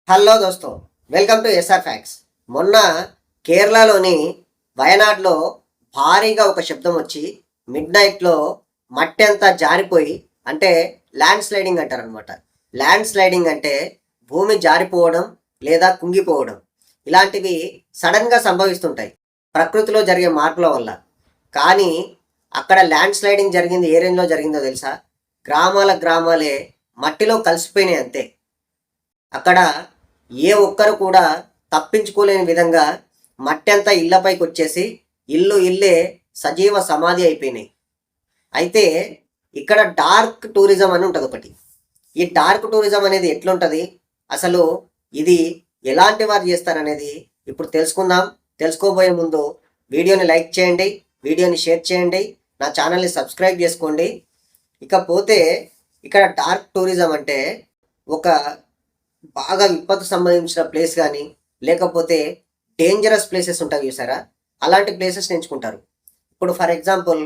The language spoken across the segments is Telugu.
హలో దోస్తో, వెల్కమ్ టు ఎస్ఆర్ ఫ్యాక్స్. మొన్న కేరళలోని వయనాడ్లో భారీగా ఒక శబ్దం వచ్చి మిడ్ నైట్లో మట్టి అంతా జారిపోయి, అంటే ల్యాండ్ స్లైడింగ్ అంటారనమాట. ల్యాండ్ స్లైడింగ్ అంటే భూమి జారిపోవడం లేదా కుంగిపోవడం. ఇలాంటివి సడన్గా సంభవిస్తుంటాయి ప్రకృతిలో జరిగే మార్పుల వల్ల. కానీ అక్కడ ల్యాండ్ స్లైడింగ్ జరిగింది ఏ రేంజ్లో జరిగిందో తెలుసా? గ్రామాలే మట్టిలో కలిసిపోయినాయి అంతే. అక్కడ ఏ ఒక్కరు కూడా తప్పించుకోలేని విధంగా మట్టి అంతా ఇళ్లపైకి వచ్చేసి ఇల్లే సజీవ సమాధి అయిపోయినాయి. అయితే ఇక్కడ డార్క్ టూరిజం అని ఉంటుంది ఒకటి. ఈ డార్క్ టూరిజం అనేది ఎట్లుంటుంది, అసలు ఇది ఎలాంటి వారు చేస్తారనేది ఇప్పుడు తెలుసుకుందాం. తెలుసుకోబోయే ముందు వీడియోని లైక్ చేయండి, వీడియోని షేర్ చేయండి, నా ఛానల్ని సబ్స్క్రైబ్ చేసుకోండి. ఇకపోతే ఇక్కడ డార్క్ టూరిజం అంటే ఒక బాగా విపత్తు సంబంధించిన ప్లేస్ కానీ, లేకపోతే డేంజరస్ ప్లేసెస్ ఉంటాయి చూసారా, అలాంటి ప్లేసెస్ ఎంచుకుంటారు. ఇప్పుడు for example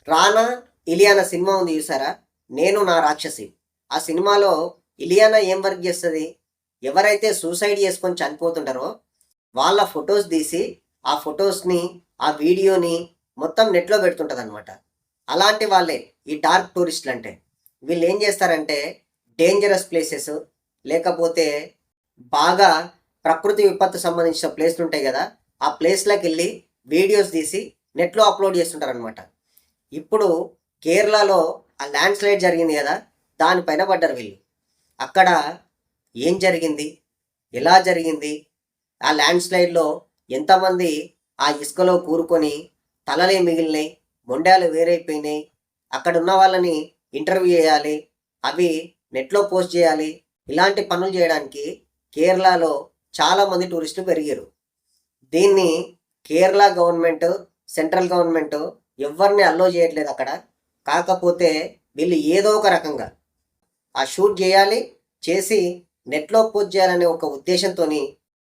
Rana Ileana cinema ఉంది చూసారా, నేను నా రాక్షసి. ఆ సినిమాలో ఇలియానా ఏం వర్క్ చేస్తుంది? ఎవరైతే సూసైడ్ చేసుకొని చనిపోతుంటారో వాళ్ళ ఫొటోస్ తీసి ఆ ఫొటోస్ని, ఆ వీడియోని మొత్తం నెట్లో పెడుతుంటుంది అనమాట. అలాంటి వాళ్ళే ఈ డార్క్ టూరిస్టులు అంటే. వీళ్ళు ఏం చేస్తారంటే డేంజరస్ ప్లేసెస్, లేకపోతే బాగా ప్రకృతి విపత్తు సంబంధించిన ప్లేస్లు ఉంటాయి కదా, ఆ ప్లేస్లోకి వెళ్ళి వీడియోస్ తీసి నెట్లో అప్లోడ్ చేస్తుంటారు అనమాట. ఇప్పుడు కేరళలో ఆ ల్యాండ్ స్లైడ్ జరిగింది కదా, దానిపైన పడ్డారు వీళ్ళు. అక్కడ ఏం జరిగింది, ఎలా జరిగింది, ఆ ల్యాండ్ స్లైడ్లో ఎంతమంది ఆ ఇసుకలో కూరుకొని తలలే మిగిలినాయి, మొండాలు వేరైపోయినాయి, అక్కడ ఉన్న వాళ్ళని ఇంటర్వ్యూ చేయాలి, అవి నెట్లో పోస్ట్ చేయాలి. ఇలాంటి పనులు చేయడానికి కేరళలో చాలామంది టూరిస్టులు పెరిగారు. దీన్ని కేరళ గవర్నమెంట్, సెంట్రల్ గవర్నమెంట్ ఎవరిని అల్లో చేయట్లేదు అక్కడ. కాకపోతే వీళ్ళు ఏదో ఒక రకంగా ఆ షూట్ చేయాలి, చేసి నెట్లో పోస్ట్ చేయాలనే ఒక ఉద్దేశంతో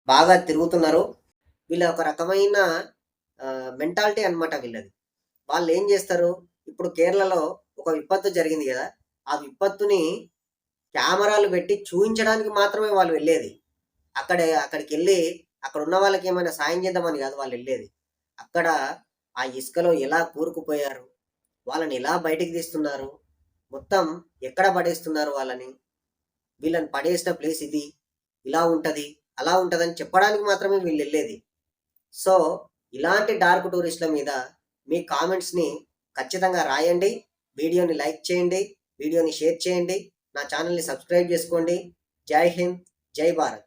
బాగా తిరుగుతున్నారు. వీళ్ళ ఒక రకమైన మెంటాలిటీ అనమాట వీళ్ళది. వాళ్ళు ఏం చేస్తారు, ఇప్పుడు కేరళలో ఒక విపత్తు జరిగింది కదా, ఆ విపత్తుని కెమెరాలు పెట్టి చూపించడానికి మాత్రమే వాళ్ళు వెళ్ళేది. అక్కడికి వెళ్ళి అక్కడ ఉన్న వాళ్ళకి ఏమైనా సాయం చేద్దామని కాదు వాళ్ళు వెళ్ళేది. అక్కడ ఆ ఇసుకలో ఎలా కూరుకుపోయారు, వాళ్ళని ఎలా బయటికి తీస్తున్నారు, మొత్తం ఎక్కడ పడేస్తున్నారు వాళ్ళని, వీళ్ళని పడేసిన ప్లేస్ ఇది, ఇలా ఉంటుంది అలా ఉంటుందని చెప్పడానికి మాత్రమే వీళ్ళు వెళ్ళేది. సో ఇలాంటి డార్క్ టూరిస్టుల మీద మీ కామెంట్స్ని ఖచ్చితంగా రాయండి. వీడియోని లైక్ చేయండి, వీడియోని షేర్ చేయండి, నా ఛానల్ని సబ్స్క్రైబ్ చేసుకోండి. జై హింద్, జై భారత్.